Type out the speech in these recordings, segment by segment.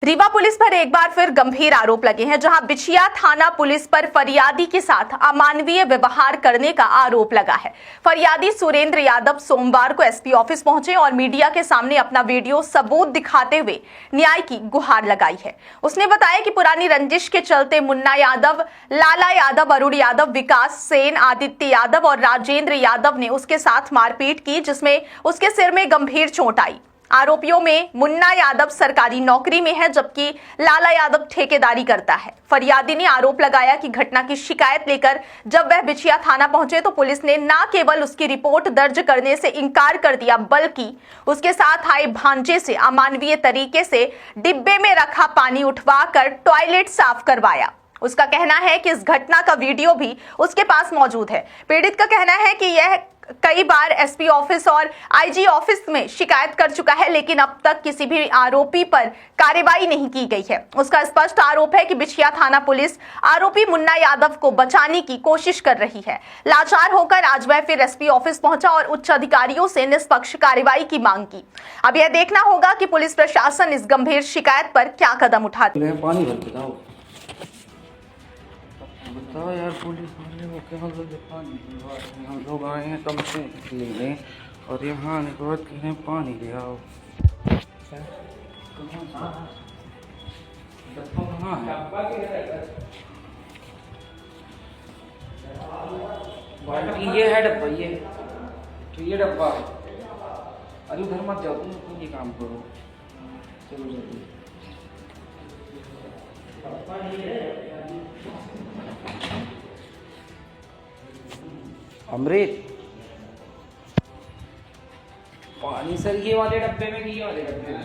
Rewa police पर एक बार फिर गंभीर आरोप लगे हैं, जहां बिछिया थाना पुलिस पर फरियादी के साथ अमानवीय व्यवहार करने का आरोप लगा है। फरियादी सुरेंद्र यादव सोमवार को एसपी ऑफिस पहुंचे और मीडिया के सामने अपना वीडियो सबूत दिखाते हुए न्याय की गुहार लगाई है। उसने बताया कि पुरानी रंजिश के चलते मुन्ना यादव, लाला यादव, अरुण यादव, विकास सेन, आदित्य यादव और राजेंद्र यादव ने उसके साथ मारपीट की, जिसमें उसके सिर में गंभीर चोट आई। आरोपियों में मुन्ना यादव सरकारी नौकरी में है, जबकि लाला यादव ठेकेदारी करता है। फरियादी ने आरोप लगाया कि घटना की शिकायत लेकर जब वह बिछिया थाना पहुंचे तो पुलिस ने न केवल उसकी रिपोर्ट दर्ज करने से इनकार कर दिया, बल्कि उसके साथ आए भांजे से अमानवीय तरीके से डिब्बे में रखा पानी उठवाकर टॉयलेट साफ करवाया। उसका कहना है कि इस घटना का वीडियो भी उसके पास मौजूद है। पीड़ित का कहना है कि यह कई बार एसपी ऑफिस और आईजी ऑफिस में शिकायत कर चुका है, लेकिन अब तक किसी भी आरोपी पर कार्रवाई नहीं की गई है। उसका स्पष्ट आरोप है कि बिछिया थाना पुलिस आरोपी मुन्ना यादव को बचाने की कोशिश कर रही है। लाचार होकर आज वह फिर एसपी ऑफिस पहुंचा और उच्च अधिकारियों से निष्पक्ष कार्रवाई की मांग की। अब यह देखना होगा कि पुलिस प्रशासन इस गंभीर शिकायत पर क्या कदम उठाती है। पानी भर के बताओ यार, पुलिस वाले वो क्या पानी हम लोग आए हैं कंप्लेंट लेने और यहाँ आने के बाद कह रहे पानी ले आओ। कहाँ है बाल्टी? ये है डब्बा, ये तो ये डब्बा। अरे उधर मत जाओ, तुम ये काम करो, चलो जल्दी। अमृत पानी सर ये वाले डब्बे में, ये वाले डब्बे में।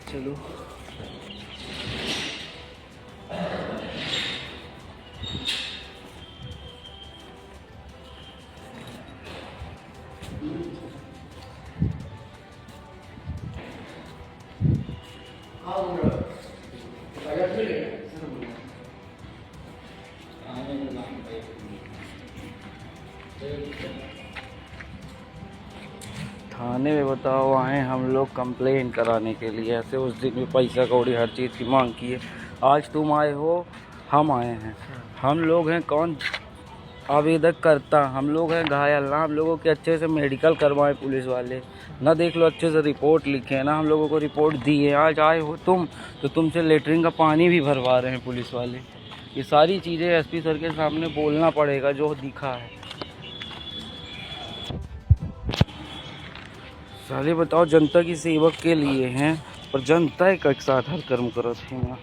चलो थाने में बताओ, आए हम लोग कंप्लेन कराने के लिए। ऐसे उस दिन भी पैसा कौड़ी हर चीज़ की मांग की है। आज तुम आए हो, हम आए हैं। हम लोग हैं कौन? अब इधर करता हम लोग हैं घायल ना, हम लोगों के अच्छे से मेडिकल करवाएं पुलिस वाले ना, देख लो अच्छे से रिपोर्ट लिखे ना, हम लोगों को रिपोर्ट दी है। आज आए हो तुम तो तुमसे लेटरिन का पानी भी भरवा रहे हैं पुलिस वाले। ये सारी चीज़ें एसपी सर के सामने बोलना पड़ेगा जो दिखा है। साले बताओ, जनता की सेवक के लिए हैं और जनता एक साथ हर कर्म करो थे ना।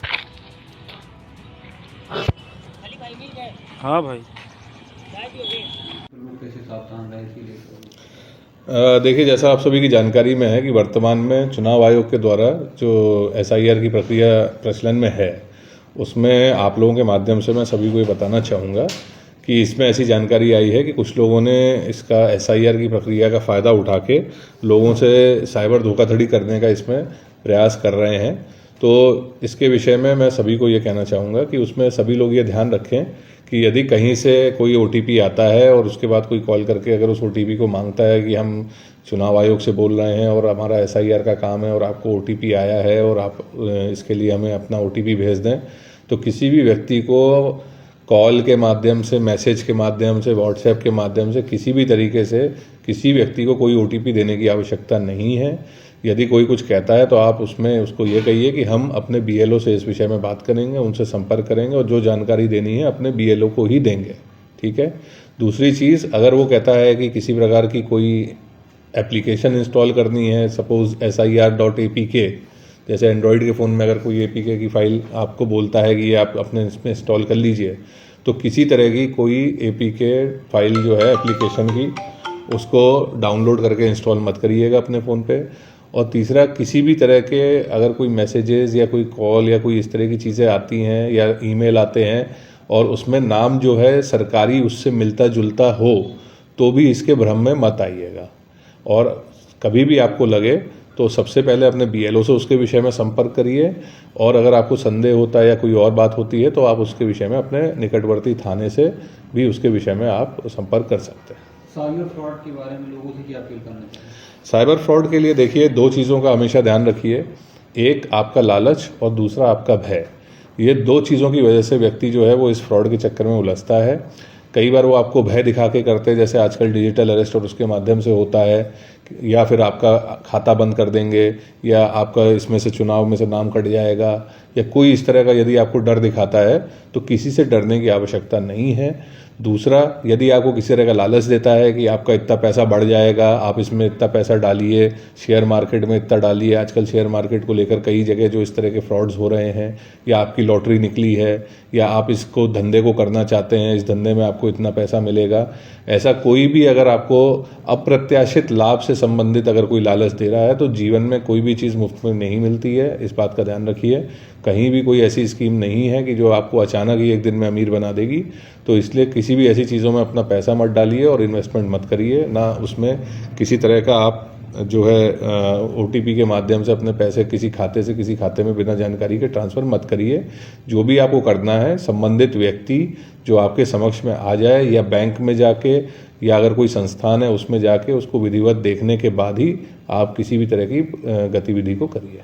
हाँ भाई, देखिए, जैसा आप सभी की जानकारी में है कि वर्तमान में चुनाव आयोग के द्वारा जो एसआईआर की प्रक्रिया प्रचलन में है, उसमें आप लोगों के माध्यम से मैं सभी को ये बताना चाहूँगा कि इसमें ऐसी जानकारी आई है कि कुछ लोगों ने इसका एसआईआर की प्रक्रिया का फ़ायदा उठा के लोगों से साइबर धोखाधड़ी करने का इसमें प्रयास कर रहे हैं। तो इसके विषय में मैं सभी को ये कहना चाहूँगा कि उसमें सभी लोग ये ध्यान रखें कि यदि कहीं से कोई ओटीपी आता है और उसके बाद कोई कॉल करके अगर उस ओटीपी को मांगता है कि हम चुनाव आयोग से बोल रहे हैं और हमारा एसआईआर का काम है और आपको ओटीपी आया है और आप इसके लिए हमें अपना ओटीपी भेज दें, तो किसी भी व्यक्ति को कॉल के माध्यम से, मैसेज के माध्यम से, व्हाट्सएप के माध्यम से किसी भी तरीके से किसी व्यक्ति को कोई ओटीपी देने की आवश्यकता नहीं है। यदि कोई कुछ कहता है तो आप उसमें उसको ये कहिए कि हम अपने बीएलओ से इस विषय में बात करेंगे, उनसे संपर्क करेंगे और जो जानकारी देनी है अपने बीएलओ को ही देंगे। ठीक है। दूसरी चीज़, अगर वो कहता है कि किसी प्रकार की कोई एप्लीकेशन इंस्टॉल करनी है, सपोज SIR.APK, जैसे एंड्रॉयड के फ़ोन में अगर कोई APK की फ़ाइल आपको बोलता है कि ये आप अपने इसमें इंस्टॉल कर लीजिए, तो किसी तरह की कोई APK फ़ाइल जो है एप्लीकेशन की, उसको डाउनलोड करके इंस्टॉल मत करिएगा अपने फ़ोन पे। और तीसरा, किसी भी तरह के अगर कोई मैसेजेस या कोई कॉल या कोई इस तरह की चीज़ें आती हैं या ईमेल आते हैं और उसमें नाम जो है सरकारी उससे मिलता जुलता हो, तो भी इसके भ्रम में मत आइएगा। और कभी भी आपको लगे तो सबसे पहले अपने बीएलओ से उसके विषय में संपर्क करिए, और अगर आपको संदेह होता है या कोई और बात होती है तो आप उसके विषय में अपने निकटवर्ती थाने से भी उसके विषय में आप संपर्क कर सकते हैं। साइबर फ्रॉड के बारे में लोगों से क्या अपील करना चाहिए? साइबर फ्रॉड के लिए देखिए, दो चीज़ों का हमेशा ध्यान रखिए, एक आपका लालच और दूसरा आपका भय। ये दो चीज़ों की वजह से व्यक्ति जो है वो इस फ्रॉड के चक्कर में उलझता है। कई बार वो आपको भय दिखा के करते हैं, जैसे आजकल डिजिटल अरेस्ट और उसके माध्यम से होता है, या फिर आपका खाता बंद कर देंगे, या आपका इसमें से चुनाव में से नाम कट जाएगा, या कोई इस तरह का यदि आपको डर दिखाता है तो किसी से डरने की आवश्यकता नहीं है। दूसरा, यदि आपको किसी तरह का लालच देता है कि आपका इतना पैसा बढ़ जाएगा, आप इसमें इतना पैसा डालिए, शेयर मार्केट में इतना डालिए, आजकल शेयर मार्केट को लेकर कई जगह जो इस तरह के फ्रॉड्स हो रहे हैं, या आपकी लॉटरी निकली है, या आप इसको धंधे को करना चाहते हैं, इस धंधे में आपको इतना पैसा मिलेगा, ऐसा कोई भी अगर आपको अप्रत्याशित लाभ से संबंधित अगर कोई लालच दे रहा है, तो जीवन में कोई भी चीज़ मुफ्त में नहीं मिलती है, इस बात का ध्यान रखिए। कहीं भी कोई ऐसी स्कीम नहीं है कि जो आपको अचानक ही एक दिन में अमीर बना देगी। तो इसलिए किसी भी ऐसी चीज़ों में अपना पैसा मत डालिए और इन्वेस्टमेंट मत करिए, ना उसमें किसी तरह का आप जो है OTP के माध्यम से अपने पैसे किसी खाते से किसी खाते में बिना जानकारी के ट्रांसफ़र मत करिए। जो भी आपको करना है, संबंधित व्यक्ति जो आपके समक्ष में आ जाए, या बैंक में जाके, या अगर कोई संस्थान है उसमें जाके उसको विधिवत देखने के बाद ही आप किसी भी तरह की गतिविधि को करिए।